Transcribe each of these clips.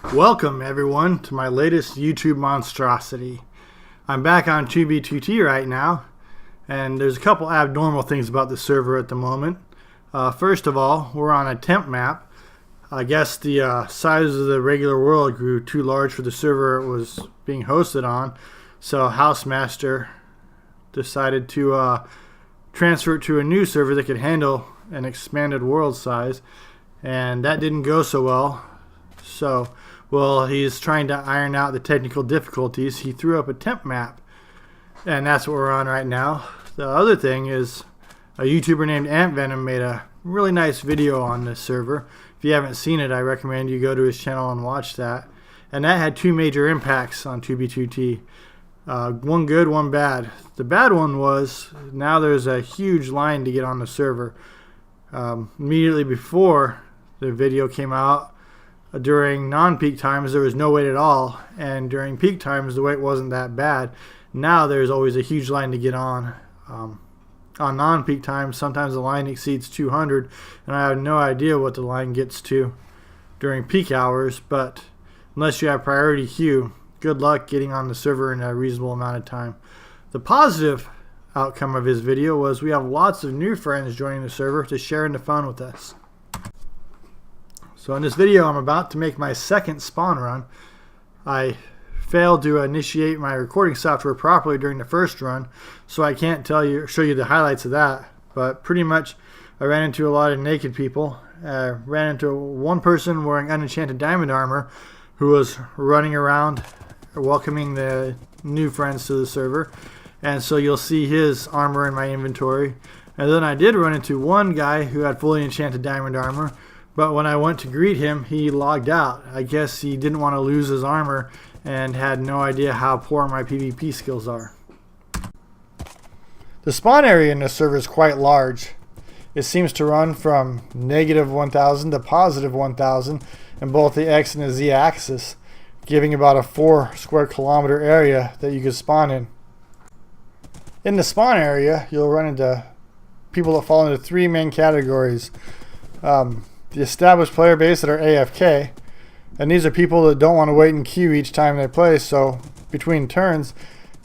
Welcome everyone to my latest YouTube monstrosity. I'm back on 2B2T right now, and there's a couple abnormal things about the server at the moment. First of all, we're on a temp map. I guess the size of the regular world grew too large for the server it was being hosted on, so Housemaster decided to transfer it to a new server that could handle an expanded world size, and that didn't go so well. So while he's trying to iron out the technical difficulties, he threw up a temp map, and that's what we're on right now. The other thing is a YouTuber named Ant Venom made a really nice video on this server. If you haven't seen it, I recommend you go to his channel and watch that. And that had two major impacts on 2B2T. One good, one bad. The bad one was now there's a huge line to get on the server. Immediately before the video came out, during non-peak times there was no wait at all, and during peak times the wait wasn't that bad. Now there's always a huge line to get on. On non-peak times sometimes the line exceeds 200, and I have no idea what the line gets to during peak hours, but unless you have priority queue, good luck getting on the server in a reasonable amount of time. The positive outcome of his video was we have lots of new friends joining the server to share in the fun with us. So in this video I'm about to make my second spawn run. I failed to initiate my recording software properly during the first run, so I can't show you the highlights of that, but pretty much I ran into a lot of naked people. Ran into one person wearing unenchanted diamond armor who was running around welcoming the new friends to the server, and so you'll see his armor in my inventory. And then I did run into one guy who had fully enchanted diamond armor, but when I went to greet him, he logged out. I guess he didn't want to lose his armor and had no idea how poor my PvP skills are. The spawn area in this server is quite large. It seems to run from -1000 to +1000 in both the X and the Z axis, giving about a 4 square kilometer area that you could spawn in. In the spawn area, you'll run into people that fall into three main categories. The established player base that are AFK, and these are people that don't want to wait in queue each time they play, so between turns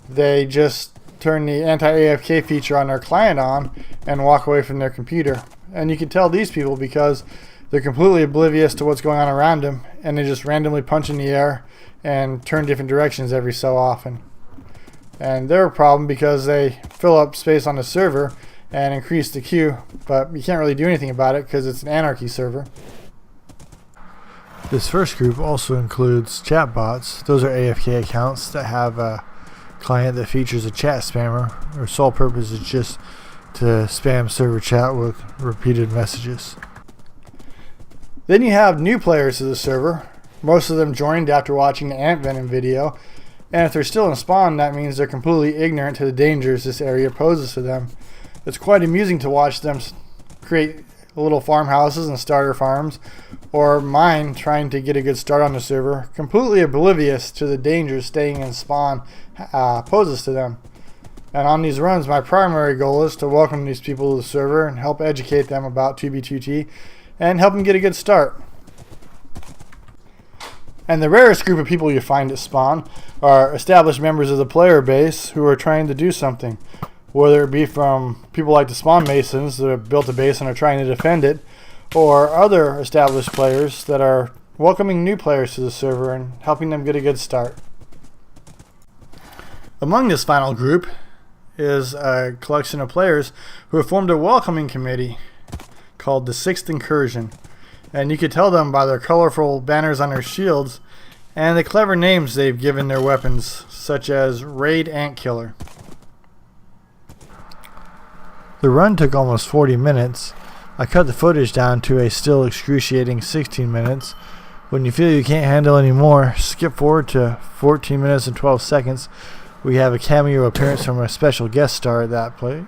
they just turn the anti-AFK feature on their client on and walk away from their computer. And you can tell these people because they're completely oblivious to what's going on around them, and they just randomly punch in the air and turn different directions every so often. And they're a problem because they fill up space on the server and increase the queue, but you can't really do anything about it because it's an anarchy server. This first group also includes chat bots. Those are AFK accounts that have a client that features a chat spammer. Their sole purpose is just to spam server chat with repeated messages. Then you have new players to the server. Most of them joined after watching the Ant Venom video, and if they're still in spawn, that means they're completely ignorant to the dangers this area poses to them. It's quite amusing to watch them create little farmhouses and starter farms, or mine trying to get a good start on the server, completely oblivious to the dangers staying in spawn poses to them. And on these runs, my primary goal is to welcome these people to the server and help educate them about 2B2T and help them get a good start. And the rarest group of people you find at spawn are established members of the player base who are trying to do something, whether it be from people like the Spawn Masons that have built a base and are trying to defend it, or other established players that are welcoming new players to the server and helping them get a good start. Among this final group is a collection of players who have formed a welcoming committee called the 6th Incursion, and you could tell them by their colorful banners on their shields and the clever names they've given their weapons, such as Raid Ant Killer. The run took almost 40 minutes. I cut the footage down to a still excruciating 16 minutes. When you feel you can't handle any more, skip forward to 14 minutes and 12 seconds. We have a cameo appearance from a special guest star at that play.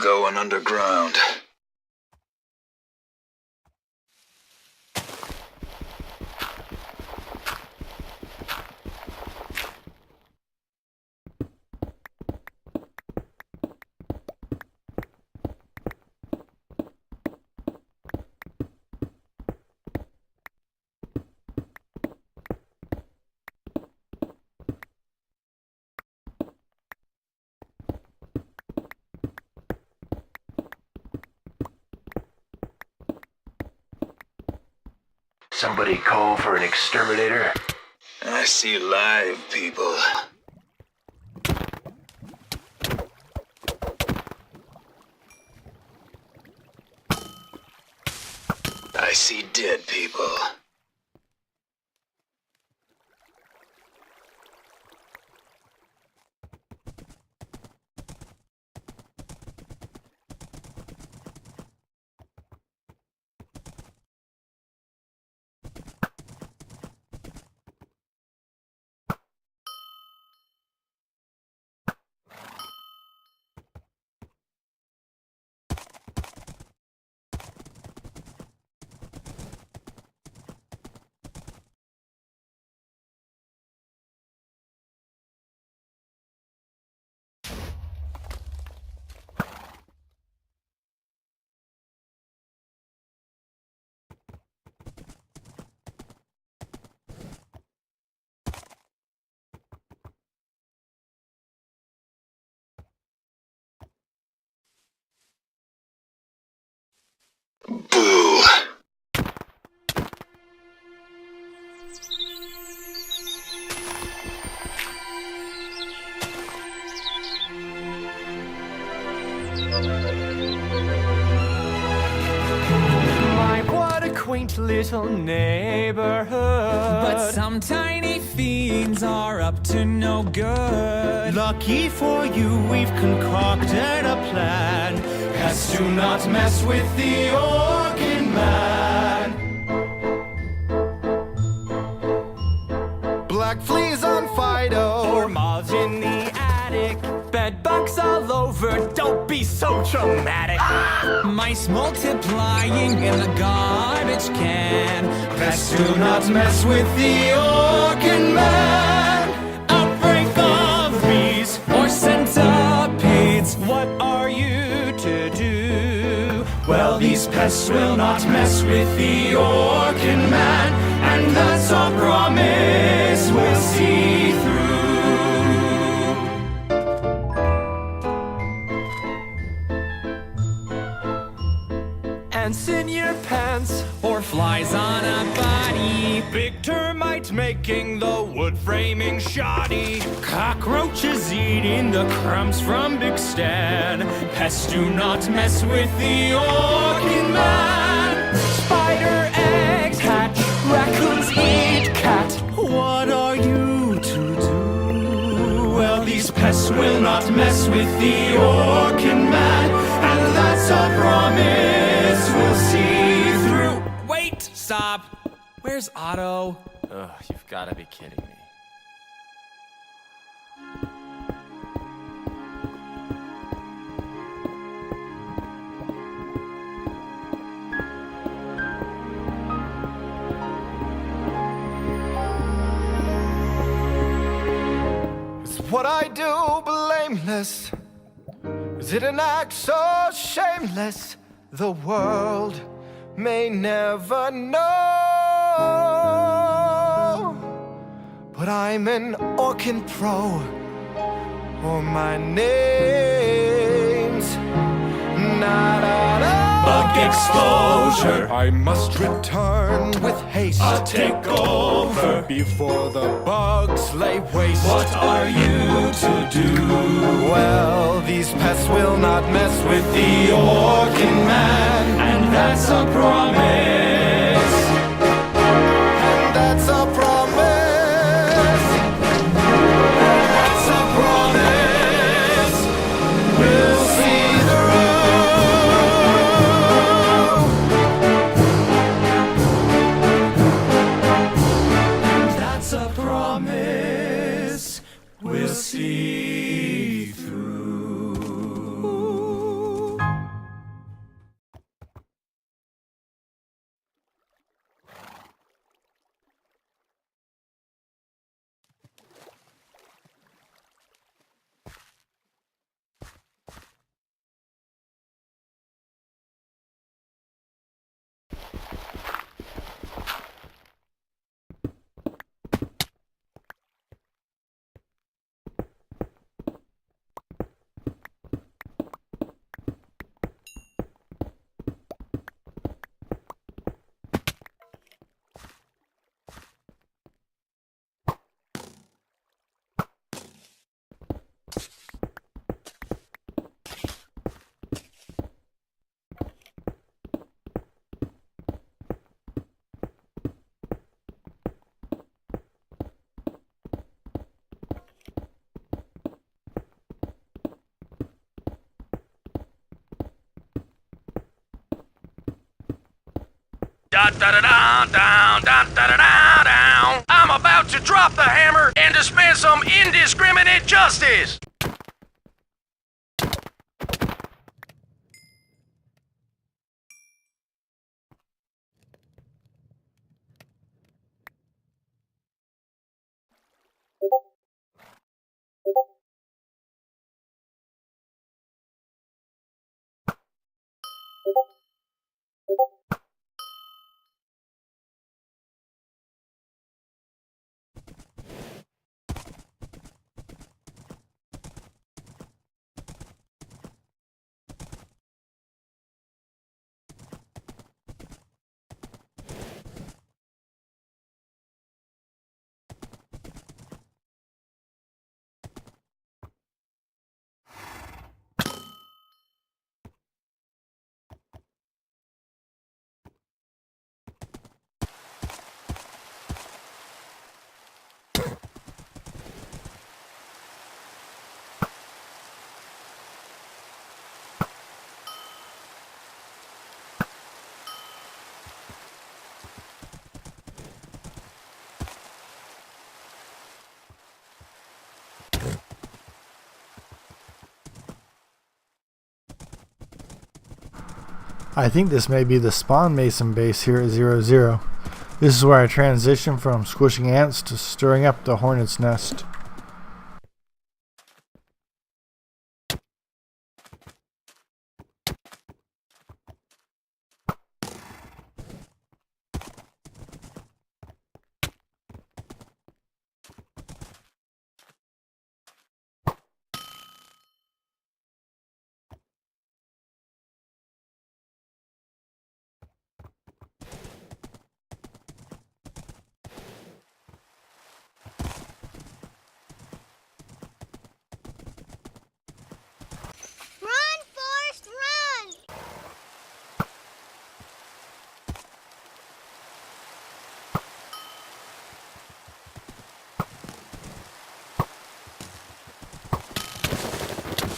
going underground. Somebody call for an exterminator? I see live people. I see dead people. Boo. My, what a quaint little neighborhood. But some tiny fiends are up to no good. Lucky for you, we've concocted a plan. Pests do not mess with the Orkin Man. Black fleas on Fido, or moths in the attic. Bed bugs all over, don't be so dramatic. Mice multiplying in the garbage can. Pests do not mess with the Orkin Man. Outbreak of bees or centipedes. What are you to do? Well, these pests will not mess with the Orkin Man, and that's our promise we'll see through. Ants in your pants, Or flies on a body. big termite making the wood framing shoddy, cockroaches eating the crumbs from Big Stan. Pests do not mess with the Orkin Man. Spider eggs hatch, raccoons eat cat. What are you to do? Well, these pests will not mess with the Orkin Man, and that's our promise we'll see through. Wait, stop. Where's Otto? Ugh, you've got to be kidding me. Is what I do blameless? Is it an act so shameless the world may never know? But I'm an Orkin pro, or my name's not Bug exposure. I must return with haste. I'll take over before the bugs lay waste. What are you to do? Well, these pests will not mess with the Orkin Man, and that's a promise. And that's a promise. And that's a promise. We'll see through. That's a promise. We'll see through. I'm about to drop the hammer and dispense some indiscriminate justice. I think this may be the spawn mason base here at 00. This is where I transition from squishing ants to stirring up the hornet's nest.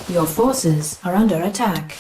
Your forces are under attack.